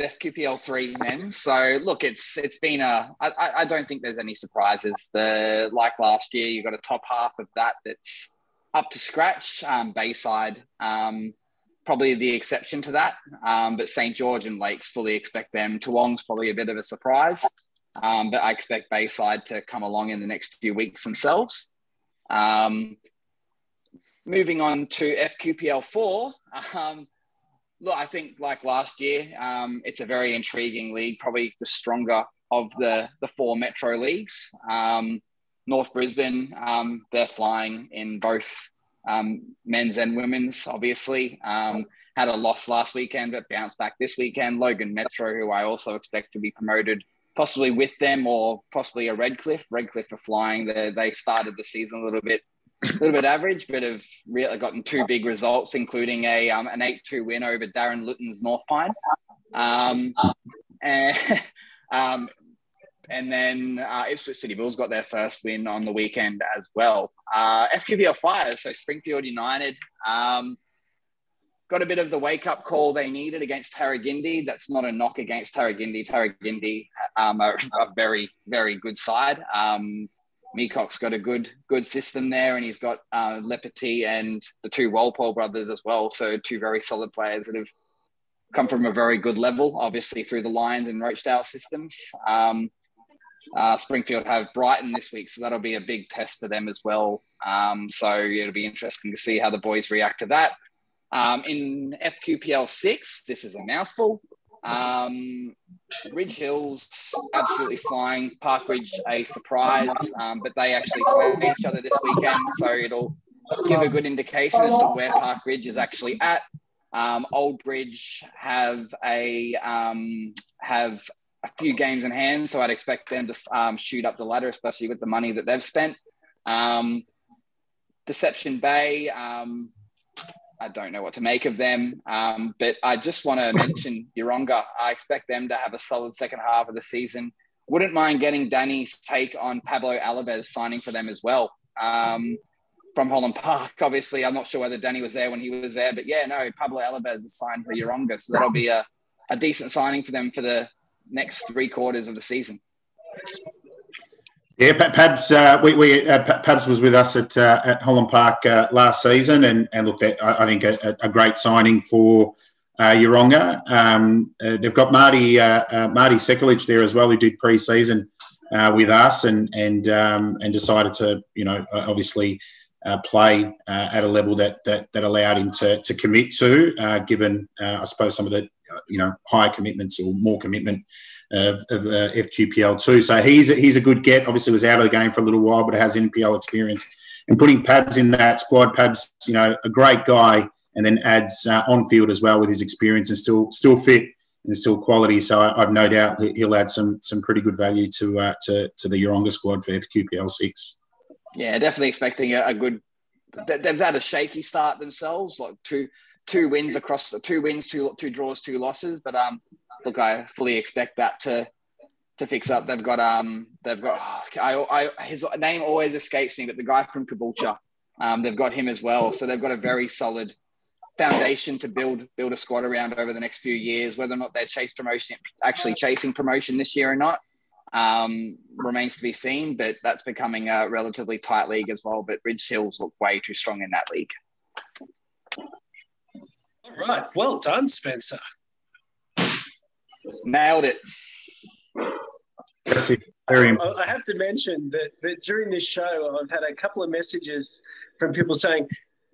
Speaker 2: FQPL 3 men. So look, it's been I don't think there's any surprises. Like last year, you got a top half of that's up to scratch. Bayside, probably the exception to that. But St. George and Lakes fully expect them. Toowong's probably a bit of a surprise. But I expect Bayside to come along in the next few weeks themselves. Moving on to FQPL 4. Look, I think like last year, it's a very intriguing league, probably the stronger of the 4 metro leagues. North Brisbane, they're flying in both men's and women's, obviously. Had a loss last weekend, but bounced back this weekend. Logan Metro, who I also expect to be promoted, possibly with them or possibly a Redcliffe. Redcliffe are flying. They started the season a little bit average, but have really gotten 2 big results, including an 8-2 win over Darren Luton's North Pine. And then Ipswich City Bulls got their first win on the weekend as well. FQPL Fires, so Springfield United, got a bit of the wake-up call they needed against Tarragindi. That's not a knock against Tarragindi. Tarragindi are a very, very good side. Meacock's got a good system there, and he's got Lepeti and the 2 Walpole brothers as well. So 2 very solid players that have come from a very good level, obviously through the Lions and Rochdale systems. Springfield have Brighton this week, so that'll be a big test for them as well. So it'll be interesting to see how the boys react to that. In FQPL 6, this is a mouthful. Ridge Hills absolutely flying. Parkridge a surprise, but they actually play each other this weekend, so it'll give a good indication as to where Parkridge is actually at. Old Bridge have a few games in hand, so I'd expect them to shoot up the ladder, especially with the money that they've spent. Deception Bay, I don't know what to make of them, but I just want to mention Yeronga. I expect them to have a solid second half of the season. Wouldn't mind getting Danny's take on Pablo Alaves signing for them as well. From Holland Park, obviously. I'm not sure whether Danny was there when he was there, but yeah, no, Pablo Alaves is signed for Yeronga, so that'll be a decent signing for them for the next 3 quarters of the season.
Speaker 3: Yeah, Pabs. Pabs was with us at Holland Park last season, and looked at, I think, a great signing for Yeronga. They've got Marty Sekulic there as well, who did pre-season with us, and decided to, obviously play at a level that allowed him to commit to, given I suppose some of the higher commitments or more commitment of FQPL too. So he's a good get. Obviously was out of the game for a little while, but has NPL experience. And putting Pabs in that squad, Pabs, a great guy, and then adds on field as well with his experience and still fit and still quality. So I've no doubt he'll add some pretty good value to the Yeronga squad for FQPL 6.
Speaker 2: Yeah, definitely expecting a good. They've had a shaky start themselves, like two wins across the 2 wins, two draws, 2 losses. But look, I fully expect that to fix up. They've got his name always escapes me, but the guy from Caboolture, they've got him as well. So they've got a very solid foundation to build a squad around over the next few years. Whether or not they're chasing promotion this year or not, remains to be seen, but that's becoming a relatively tight league as well. But Ridge Hills look way too strong in that league.
Speaker 1: All right, well done, Spencer.
Speaker 2: Nailed it.
Speaker 3: Very
Speaker 1: I have to mention that during this show, I've had a couple of messages from people saying,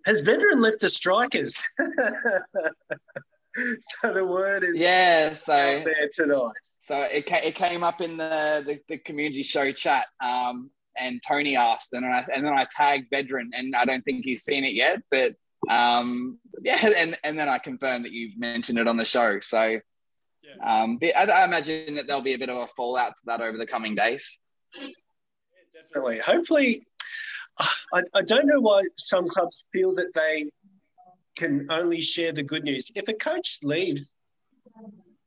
Speaker 1: has Veteran left the strikers? So the word is out there tonight. So
Speaker 2: it came up in the community show chat, and Tony asked, and then I tagged Veteran, and I don't think he's seen it yet, but and then I confirmed that you've mentioned it on the show. So I imagine that there'll be a bit of a fallout to that over the coming days.
Speaker 1: Yeah, definitely. Hopefully, I don't know why some clubs feel that they can only share the good news. If a coach leaves,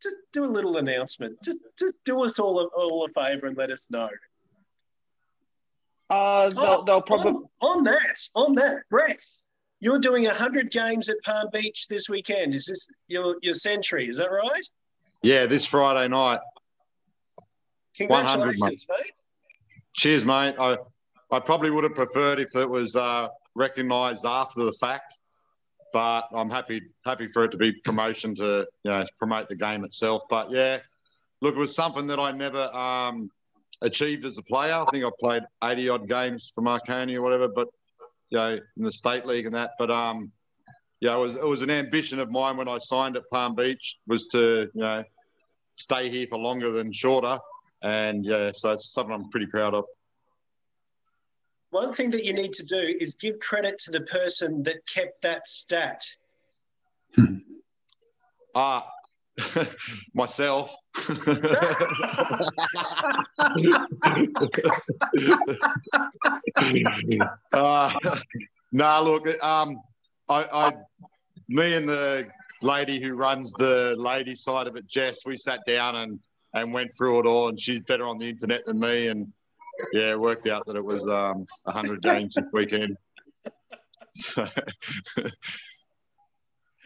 Speaker 1: just do a little announcement. Just do us all a favour and let us know.
Speaker 2: They'll probably
Speaker 1: on that, Rex, you're doing 100 games at Palm Beach this weekend. Is this your century? Is that right?
Speaker 5: Yeah, this Friday night.
Speaker 1: Congratulations, 100, mate.
Speaker 5: Cheers, mate. I probably would have preferred if it was recognised after the fact, but I'm happy for it to be promotion to promote the game itself. But yeah, look, it was something that I never achieved as a player. I think I played 80 odd games for Marconi or whatever, but in the state league and that. But it was an ambition of mine when I signed at Palm Beach, was to stay here for longer than shorter, and so it's something I'm pretty proud of.
Speaker 1: One thing that you need to do is give credit to the person that kept that stat.
Speaker 5: Myself. Look, me and the lady who runs the lady side of it, Jess, we sat down and went through it all, and she's better on the internet than me, and it worked out that it was 100 games this weekend. So,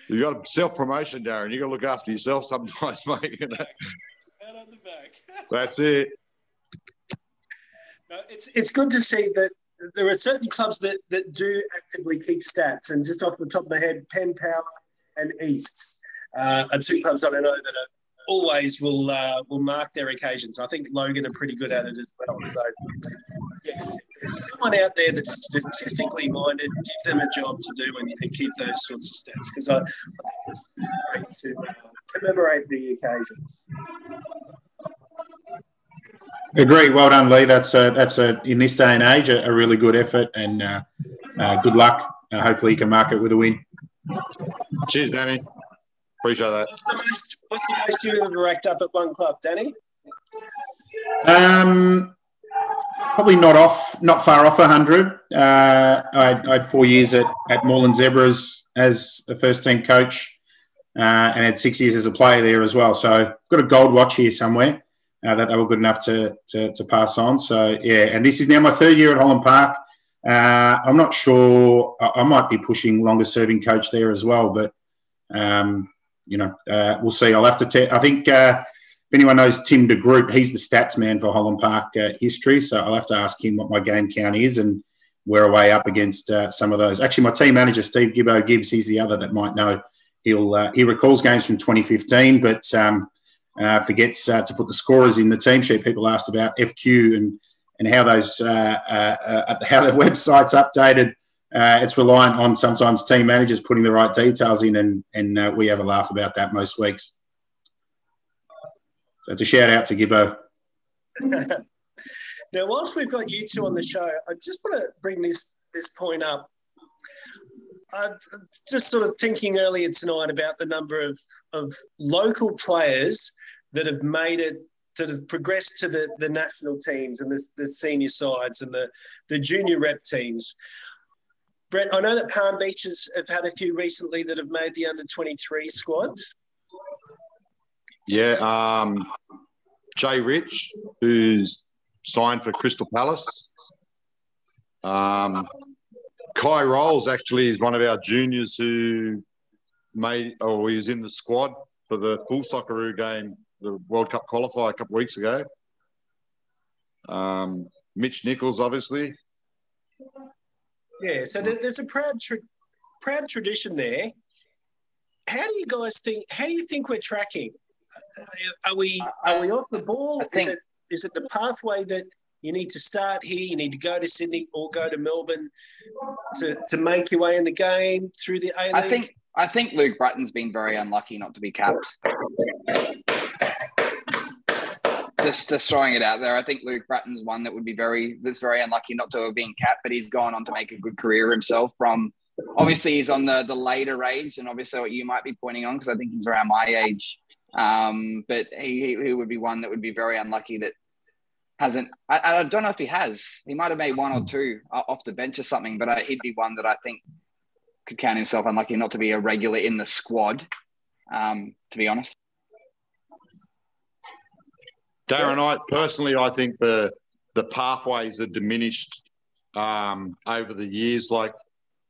Speaker 5: you got self-promotion, Darren. You got to look after yourself sometimes, mate.
Speaker 1: Pat on the back.
Speaker 5: That's it.
Speaker 1: No, it's good to see that there are certain clubs that do actively keep stats. And just off the top of my head, Penn Power and Easts. are two clubs that I know that are always will mark their occasions. I think Logan are pretty good at it as well. So, yes, if there's someone out there that's statistically minded, give them a job to do and keep those sorts of stats, because I think it's great to commemorate the occasions.
Speaker 3: Agree. Well done, Lee. That's in this day and age a really good effort, and good luck. Hopefully you can mark it with a win.
Speaker 5: Cheers, Danny. Appreciate that.
Speaker 1: What's the most you've ever racked up at one club, Danny?
Speaker 3: Probably not far off 100. I had 4 years at Moreland Zebras as a first team coach, and had 6 years as a player there as well. So I've got a gold watch here somewhere that they were good enough to pass on. So yeah, and this is now my 3rd year at Holland Park. I'm not sure. I might be pushing longer serving coach there as well, but we'll see. I'll have to. I think if anyone knows Tim de Groot, he's the stats man for Holland Park history. So I'll have to ask him what my game count is, and we're way up against some of those. Actually, my team manager Steve Gibbo Gibbs, he's the other that might know. He recalls games from 2015, but forgets to put the scorers in the team sheet. People asked about FQ and how those how the website's updated. It's reliant on sometimes team managers putting the right details in, and we have a laugh about that most weeks. So it's a shout out to Gibbo.
Speaker 1: Now, whilst we've got you two on the show, I just want to bring this point up. I was just sort of thinking earlier tonight about the number of local players that have made it, that have progressed to the national teams and the senior sides and the junior rep teams. Brett, I know that Palm Beach have had a few recently that have made the under-23 squads.
Speaker 5: Yeah, Jay Rich, who's signed for Crystal Palace. Kai Rolls actually is one of our juniors who he's in the squad for the full Socceroo game, the World Cup qualifier a couple of weeks ago. Mitch Nichols, obviously.
Speaker 1: Yeah, so there's a proud tradition there. How do you guys think? How do you think we're tracking? Are we off the ball? Is it the pathway that you need to start here? You need to go to Sydney or go to Melbourne to make your way in the game through the A-League?
Speaker 2: I think Luke Bratton's been very unlucky not to be capped. Just throwing it out there, I think Luke Bratton's one that would be that's very unlucky not to have been capped, but he's gone on to make a good career himself. Obviously he's on the later age, and obviously what you might be pointing on, because I think he's around my age. But he would be one that would be very unlucky that hasn't. I don't know if he has. He might have made one or two off the bench or something, but he'd be one that I think could count himself unlucky not to be a regular in the squad, to be honest.
Speaker 5: Darren, I think the pathways are diminished over the years. Like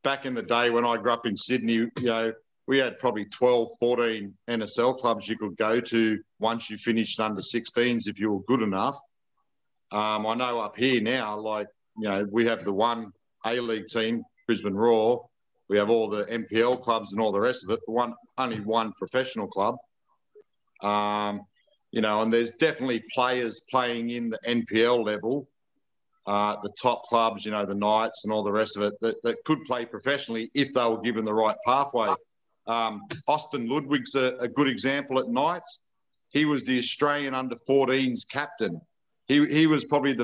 Speaker 5: back in the day when I grew up in Sydney, we had probably 12, 14 NSL clubs you could go to once you finished under 16s if you were good enough. I know up here now, we have the one A-League team, Brisbane Raw. We have all the Mpl clubs and all the rest of it, but only one professional club. And there's definitely players playing in the NPL level, the top clubs, the Knights and all the rest of it, that could play professionally if they were given the right pathway. Austin Ludwig's a good example at Knights. He was the Australian under-14s captain. He was probably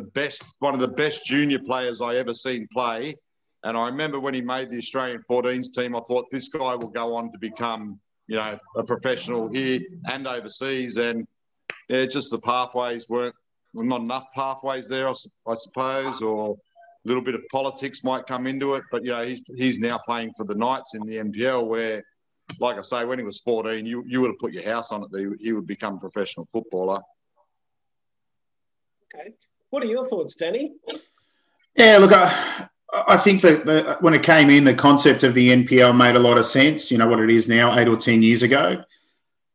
Speaker 5: one of the best junior players I ever seen play. And I remember when he made the Australian 14s team, I thought this guy will go on to become, a professional here and overseas. And just the pathways weren't not enough pathways there, I suppose, or a little bit of politics might come into it. But, he's now playing for the Knights in the NPL where, like I say, when he was 14, you would have put your house on it that he would become a professional footballer.
Speaker 1: Okay. What are your thoughts, Danny?
Speaker 3: Yeah, look, I think that when it came in, the concept of the NPL made a lot of sense, what it is now, 8 or 10 years ago.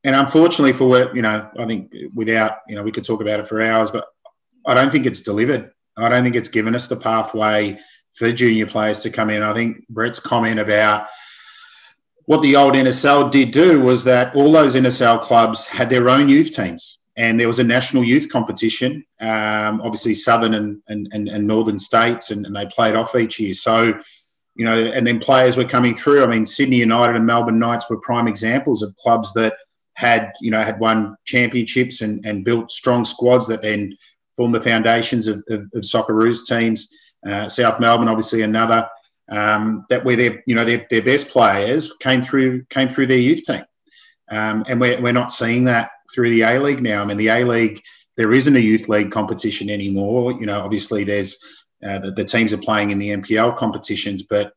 Speaker 3: And unfortunately for what, I think without, we could talk about it for hours, but I don't think it's delivered. I don't think it's given us the pathway for junior players to come in. I think Brett's comment about what the old NSL did do was that all those NSL clubs had their own youth teams, and there was a national youth competition, obviously southern and northern states, and they played off each year. So, you know, and then players were coming through. I mean, Sydney United and Melbourne Knights were prime examples of clubs that had won championships and built strong squads that then formed the foundations of Socceroos teams. South Melbourne, obviously, another. That where their best players came through their youth team, and we're not seeing that through the A League now. I mean, the A League, there isn't a youth league competition anymore. You know, obviously there's the teams are playing in the Mpl competitions, but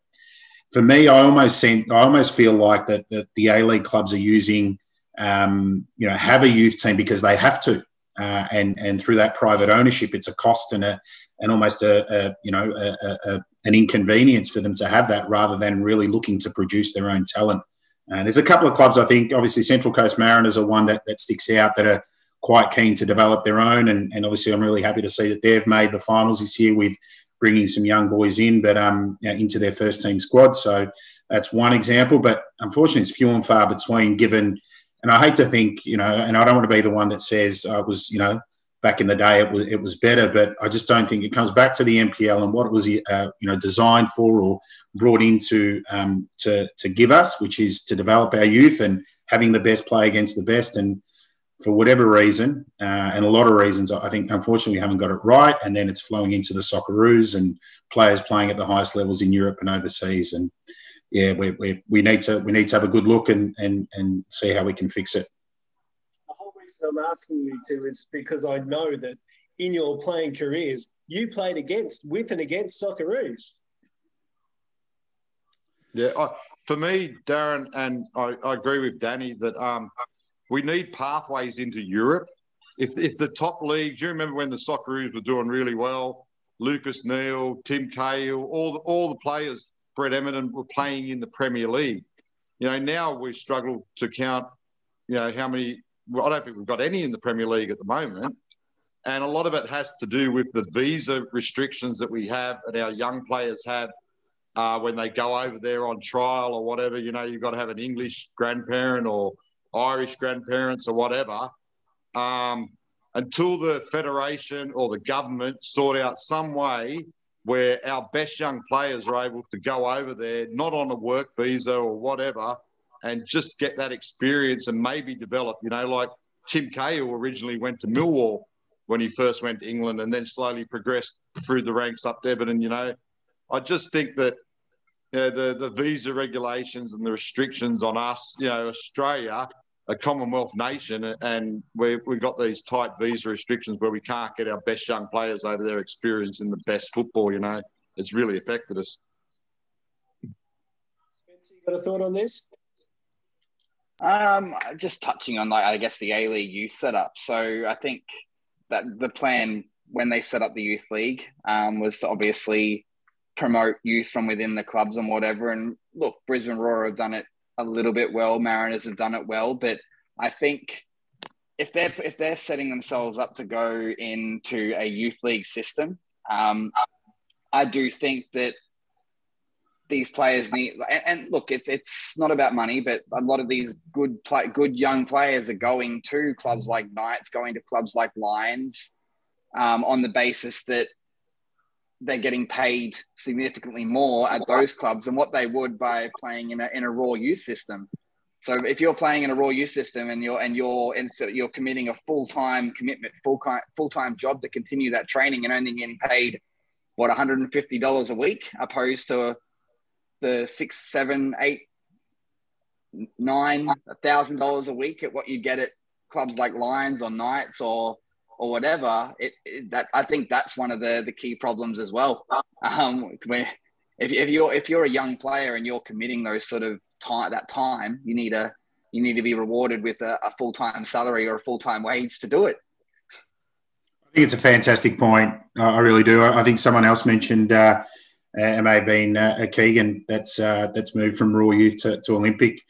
Speaker 3: for me, I almost feel like that the A League clubs are using have a youth team because they have to, and through that private ownership, it's a cost and almost an inconvenience for them to have that, rather than really looking to produce their own talent. There's a couple of clubs, I think, obviously Central Coast Mariners are one that sticks out, that are quite keen to develop their own. And obviously I'm really happy to see that they've made the finals this year with bringing some young boys in, but into their first team squad. So that's one example, but unfortunately it's few and far between, given, and I hate to think, and I don't want to be the one that says I was, back in the day it was better, but I just don't think it comes back to the NPL and what it was, designed for or brought in to give us, which is to develop our youth and having the best play against the best. And for whatever reason, and a lot of reasons, I think unfortunately we haven't got it right. And then it's flowing into the Socceroos and players playing at the highest levels in Europe and overseas. And yeah, we need to have a good look and see how we can fix it.
Speaker 1: The whole reason I'm asking you to is because I know that in your playing careers, you played with and against Socceroos.
Speaker 5: Yeah, for me, Darren, and I agree with Danny that we need pathways into Europe. If the top leagues, you remember when the Socceroos were doing really well, Lucas Neal, Tim Cahill, all the players, Brett Eminent, were playing in the Premier League. Now we struggle to count, how many. Well, I don't think we've got any in the Premier League at the moment. And a lot of it has to do with the visa restrictions that we have and our young players have when they go over there on trial or whatever. You've got to have an English grandparent or Irish grandparents or whatever. Until the federation or the government sort out some way where our best young players are able to go over there, not on a work visa or whatever, and just get that experience and maybe develop, like Tim Cahill originally went to Millwall when he first went to England and then slowly progressed through the ranks up Devon. And, I just think that the visa regulations and the restrictions on us, Australia, a Commonwealth nation, and we've got these tight visa restrictions where we can't get our best young players over there experiencing the best football, it's really affected us.
Speaker 1: Spencer, you got a thought on this?
Speaker 2: Just touching on, I guess, the A-League youth setup. So I think that the plan when they set up the youth league was to obviously promote youth from within the clubs and whatever. And look, Brisbane Roar have done it a little bit well. Mariners have done it well. But I think if they're setting themselves up to go into a youth league system, I do think that these players need, and look, it's not about money, but a lot of these good young players are going to clubs like Knights, going to clubs like Lions, on the basis that they're getting paid significantly more at those clubs than what they would by playing in a raw youth system. So if you're playing in a raw youth system and you're committing a full-time job to continue that training and only getting paid $150 a week, opposed to the $6,000, $8,000, $9,000 a week at what you get at clubs like Lions or Knights or whatever, I think that's one of the key problems as well. If you're a young player and you're committing those sort of time, you need to be rewarded with a full-time salary or a full-time wage to do it.
Speaker 3: I think it's a fantastic point. I really do. I think someone else mentioned. It may have been Keegan that's moved from Raw Youth to Olympic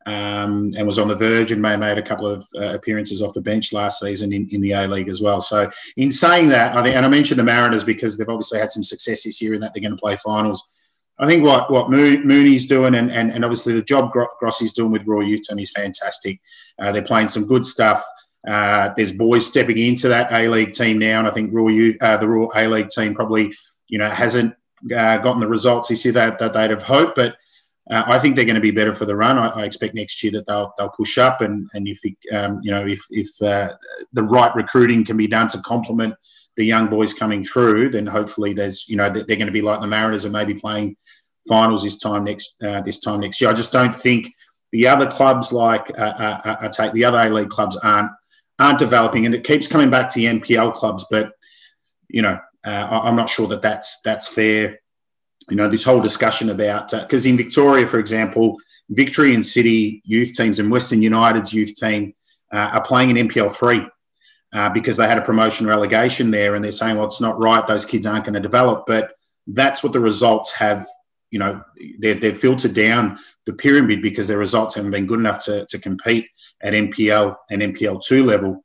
Speaker 3: and was on the verge and may have made a couple of appearances off the bench last season in the A-League as well. So in saying that, I mentioned the Mariners because they've obviously had some success this year in that they're going to play finals. I think what Mooney's doing and obviously the job Grossi's doing with Raw Youth Team is fantastic. They're playing some good stuff. There's boys stepping into that A-League team now, and I think the Raw A-League team probably, hasn't gotten the results this year that they'd have hoped, but I think they're going to be better for the run. I expect next year that they'll push up, and if the right recruiting can be done to complement the young boys coming through, then hopefully they're going to be like the Mariners and maybe playing finals this time next year. I just don't think the other clubs the other A-League clubs aren't developing, and it keeps coming back to the NPL clubs, but I'm not sure that's fair. This whole discussion about because in Victoria, for example, Victory and City youth teams and Western United's youth team are playing in Mpl 3 because they had a promotion relegation there, and they're saying, well, it's not right, those kids aren't going to develop. But that's what the results have. They've filtered down the pyramid because their results haven't been good enough to compete at NPL and NPL 2 level.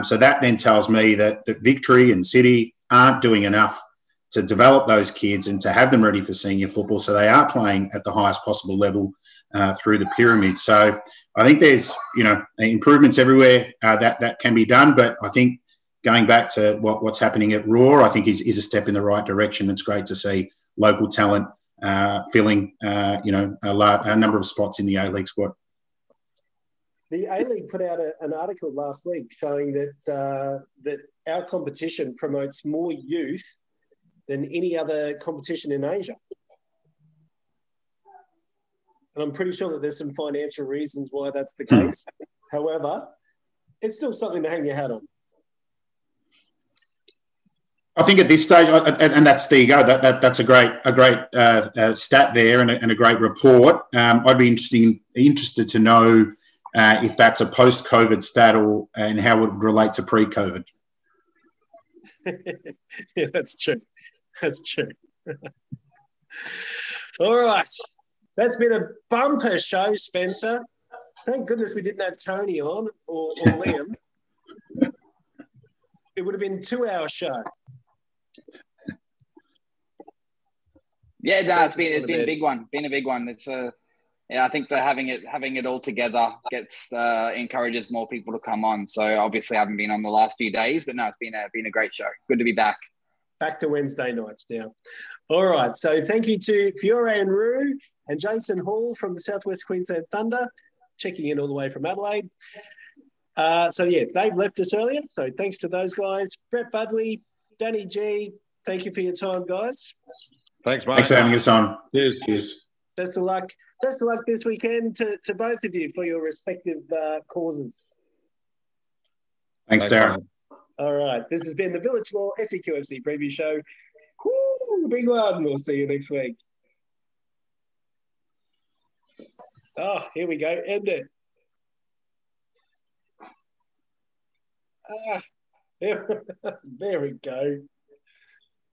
Speaker 3: So that then tells me that Victory and City aren't doing enough to develop those kids and to have them ready for senior football, so they are playing at the highest possible level through the pyramid. So I think there's improvements everywhere that can be done, but I think going back to what's happening at Raw, I think is a step in the right direction. It's great to see local talent filling a number of spots in the A-League squad.
Speaker 1: The A-League put out an article last week showing that our competition promotes more youth than any other competition in Asia. And I'm pretty sure that there's some financial reasons why that's the case. However, it's still something to hang your hat on.
Speaker 3: I think at this stage, and there you go. That's a great stat there and a great report. I'd be interested to know if that's a post-COVID stat and how it would relate to pre-COVID.
Speaker 1: Yeah, that's true. That's true. All right. That's been a bumper show, Spencer. Thank goodness we didn't have Tony on or Liam. It would have been a 2-hour show.
Speaker 2: Yeah, no, it's been a big one. Been a big one. It's I think that having it all together encourages more people to come on. So obviously I haven't been on the last few days, but no, it's been a great show. Good to be back.
Speaker 1: Back to Wednesday nights now. All right. So thank you to Fiore Rue and Jason Hall from the Southwest Queensland Thunder, checking in all the way from Adelaide. They've left us earlier. So thanks to those guys. Brett Budwee, Danny G, thank you for your time, guys.
Speaker 5: Thanks, mate.
Speaker 3: Thanks for having us on.
Speaker 5: Cheers.
Speaker 1: Best of luck this weekend to both of you for your respective causes.
Speaker 3: Thanks, Darren.
Speaker 5: Mate.
Speaker 1: All right. This has been the Village Law SEQFC preview show. Woo, big one. We'll see you next week. Oh, here we go. End it. There we go.